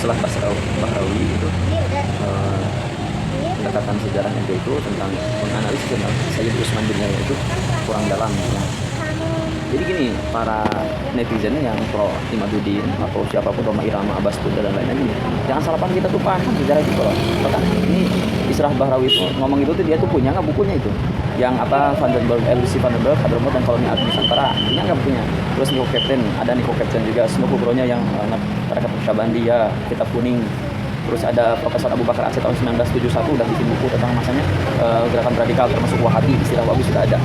istilah Bahrawi itu pendekatan sejarahnya itu tentang menganalisis tentang Sayyid Utsman bin Yahya itu kurang dalam ya. Jadi gini, para netizen yang pro Imaduddin atau siapapun Rhoma Irama, Abbas Tunda dan lain-lain ini, jangan salah paham, kita tuh paham sejarah itu loh. Bahkan ini Islah Bahrawi itu ngomong itu tuh dia tuh punya nggak bukunya itu, yang apa Vandenberg, LC Vandenberg, Hadramut dan Koloni Agung Nusantara, punya nggak bukunya. Terus Niko Captain, ada Niko Captain juga, Snoku Bronya yang Tarikat Syabandiyah, Kitab Kuning. Terus ada Profesor Abu Bakar Aceh tahun 1971 udah bikin buku tentang masanya gerakan radikal termasuk Wahabi, istilah Wahabi sudah ada.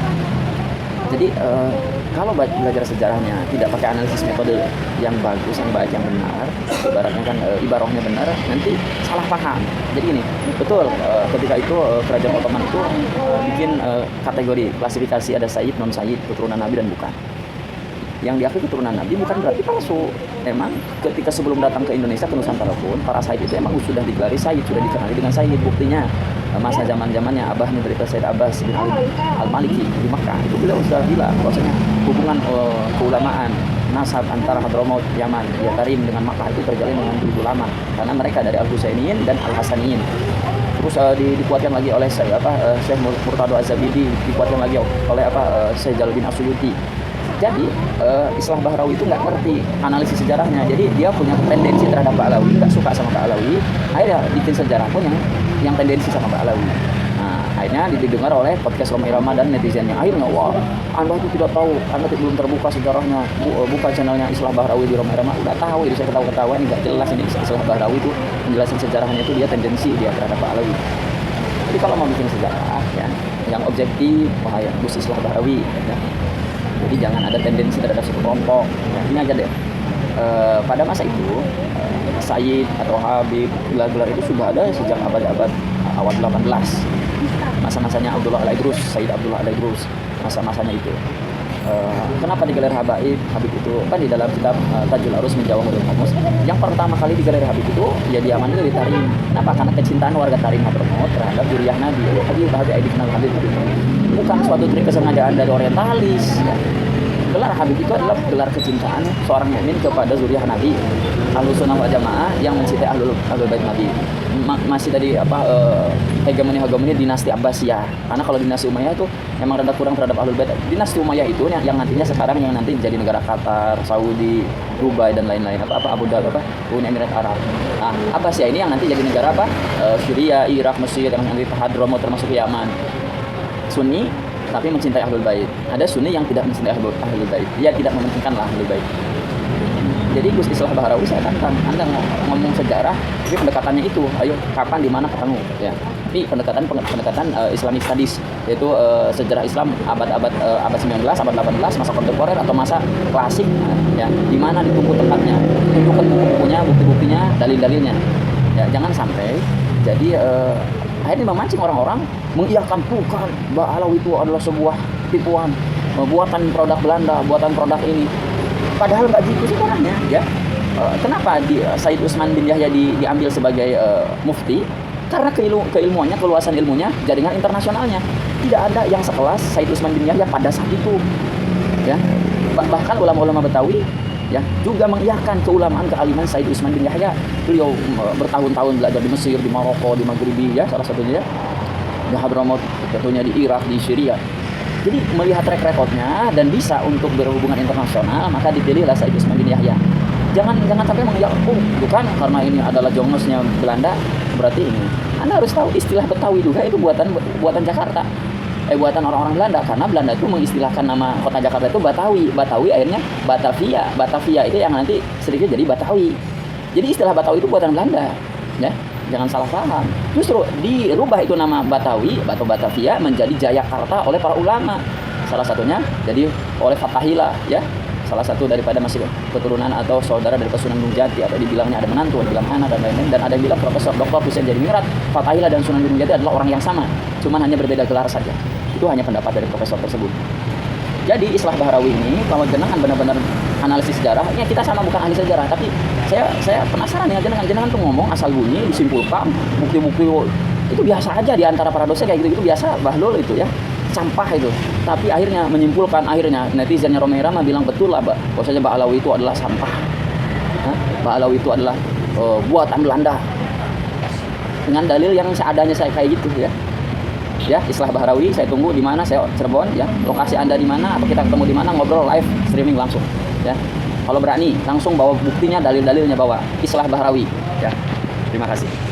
Jadi kalau belajar sejarahnya tidak pakai analisis metode yang bagus, yang baik, yang benar, ibaratnya kan ibarahnya benar, nanti salah paham. Jadi ini betul, ketika itu kerajaan Ottoman itu bikin kategori klasifikasi ada Sayyid, non Sayyid, keturunan Nabi dan bukan. Yang diakui keturunan Nabi bukan berarti palsu. Emang ketika sebelum datang ke Indonesia, ke Nusantara pun para Sayyid itu emang sudah digelari Sayyid, sudah dikenali dengan Sayyid. Buktinya masa zaman-zamannya Abahnya dari Sayyid Abbas bin Ali Al-Maliki di Makkah, itu beliau sudah bilang bahwasanya hubungan keulamaan nasab antara Hadramaut Yaman ya Tarim dengan Makkah itu terjalin dengan begitu lama karena mereka dari Al-Husainiyin dan Al-Hasaniyin. Terus dikuatkan lagi oleh Syekh Murtado Az-Zabidi, dikuatkan lagi oleh Syekh Jalaluddin As-Suyuti. Jadi Islah Bahrawi itu nggak ngerti analisis sejarahnya, jadi dia punya tendensi terhadap Pak Alawi, nggak suka sama Pak Alawi, akhirnya bikin sejarah pun yang tendensi sama Pak Alawi. Nah, akhirnya didengar oleh podcast Rhoma Irama dan netizennya. Akhirnya, wah, Anda itu tidak tahu, Anda belum terbuka sejarahnya, buka channelnya Islah Bahrawi di Rhoma Irama, udah tahu, jadi saya ketawa-ketawa, ini nggak jelas ini Islah Bahrawi itu menjelaskan sejarahnya itu dia tendensi dia terhadap Pak Alawi. Jadi kalau mau bikin sejarah ya, yang objektif, wah ya, harus Islah Bahrawi ya. Jadi jangan ada tendensi terhadap satu kelompok. Ya, ini aja deh. Pada masa itu, Sayyid atau Habib, gelar-gelar itu sudah ada sejak abad-abad awal 18. Masa-masanya Abdullah Al-Idrus, Sayyid Abdullah Al-Idrus, masa-masanya itu. Kenapa digelar Habib itu? Kan di dalam kitab Tajul Arus min Jawahirul Kamus, yang pertama kali digelar Habib itu ya di Yaman itu di Tarim. Kenapa? Karena kecintaan warga Tarim Hadramaut terhadap zuriyah Nabi. Habib Habib. Bukan suatu trik kesengajaan dari orientalis ya. Gelar Habib itu adalah gelar kecintaan seorang mukmin kepada zuriyah Nabi, Ahlus Sunnah wal Jamaah yang mencintai Ahlul Bait Nabi. Masih dari hegemoni dinasti Abbasiyah. Karena kalau dinasti Umayyah itu memang rada kurang terhadap Ahlul Bait. Dinasti Umayyah itu yang nantinya sekarang yang nanti menjadi negara Qatar, Saudi, Dubai dan lain-lain Abu Dhabi Uni Emirat Arab. Nah, Abbasiyah ini yang nanti jadi negara Syria, Irak, Mesir, yang nanti Hadramaut termasuk Yaman. Sunni tapi mencintai Ahlul Bait. Ada Sunni yang tidak mencintai Ahlul Bait. Dia tidak mementingkan Ahlul Bait. Jadi Gus Islah Bahrawi saya katakan, Anda ngomong sejarah, tapi pendekatannya itu, ayo kapan di mana ketemu ya. Tapi pendekatan Islamic Studies, yaitu sejarah Islam abad 19, abad 18, masa kontemporer atau masa klasik ya. Di mana ditunggu tempatnya, tunjukkan buku-bukunya, bukti-buktinya, dalil-dalilnya. Ya, jangan sampai jadi akhirnya memancing orang-orang mengiyakan bukan Mbak Alawi itu adalah sebuah tipuan, buatan produk Belanda, buatan produk ini. Padahal nggak gitu sih orangnya, ya. Kenapa Sayyid Utsman bin Yahya diambil sebagai mufti? Karena keilmuannya, keluasan ilmunya, jaringan internasionalnya. Tidak ada yang sekelas Sayyid Utsman bin Yahya pada saat itu, ya. Bahkan ulama-ulama Betawi ya juga mengiyakan keulamaan kealiman Sayyid Utsman bin Yahya. Beliau bertahun-tahun belajar di Mesir, di Maroko, di Maghribi ya, salah satunya ya. Di Hadramaut, tentunya di Irak, di Syria. Jadi melihat track recordnya dan bisa untuk berhubungan internasional, maka dipilihlah Sayyid Utsman bin Yahya. Jangan sampai mengiyakan, bukan karena ini adalah jongosnya Belanda, berarti ini. Anda harus tahu istilah Betawi juga itu buatan Jakarta. Buatan orang-orang Belanda, karena Belanda itu mengistilahkan nama kota Jakarta itu Batawi akhirnya Batavia itu yang nanti sedikit jadi Batawi. Jadi istilah Batawi itu buatan Belanda ya, jangan salah paham. Justru dirubah itu nama Batawi atau Batavia menjadi Jayakarta oleh para ulama, salah satunya jadi oleh Fathahillah ya, salah satu daripada masih keturunan atau saudara dari Sunan Gunung Jati, atau dibilangnya ada menantu, dibilang anak dan lain-lain, dan ada yang bilang Profesor Dr. Husain Jadimirat, Fathahillah dan Sunan Gunung Jati adalah orang yang sama, cuman hanya berbeda gelar saja. Itu hanya pendapat dari profesor tersebut. Jadi Islah Bahrawi ini kalau jenengan benar-benar analisis sejarah, ya kita sama bukan ahli sejarah, tapi saya penasaran dengan jenengan tuh ngomong asal bunyi, disimpulkan bukti-bukti itu biasa aja di antara para dosen kayak gitu biasa, bahlul itu ya, sampah itu. Tapi akhirnya menyimpulkan, akhirnya netizennya Rhoma Irama bilang betul lah, bahwasanya Mbak Alawi itu adalah sampah. Mbak Alawi itu adalah buatan Belanda dengan dalil yang seadanya saya kayak gitu ya. Ya, Islah Bahrawi, saya tunggu di mana, saya Cirebon ya. Lokasi Anda di mana atau kita ketemu di mana, ngobrol live streaming langsung ya. Kalau berani langsung bawa buktinya, dalil-dalilnya, bawa Islah Bahrawi ya. Terima kasih.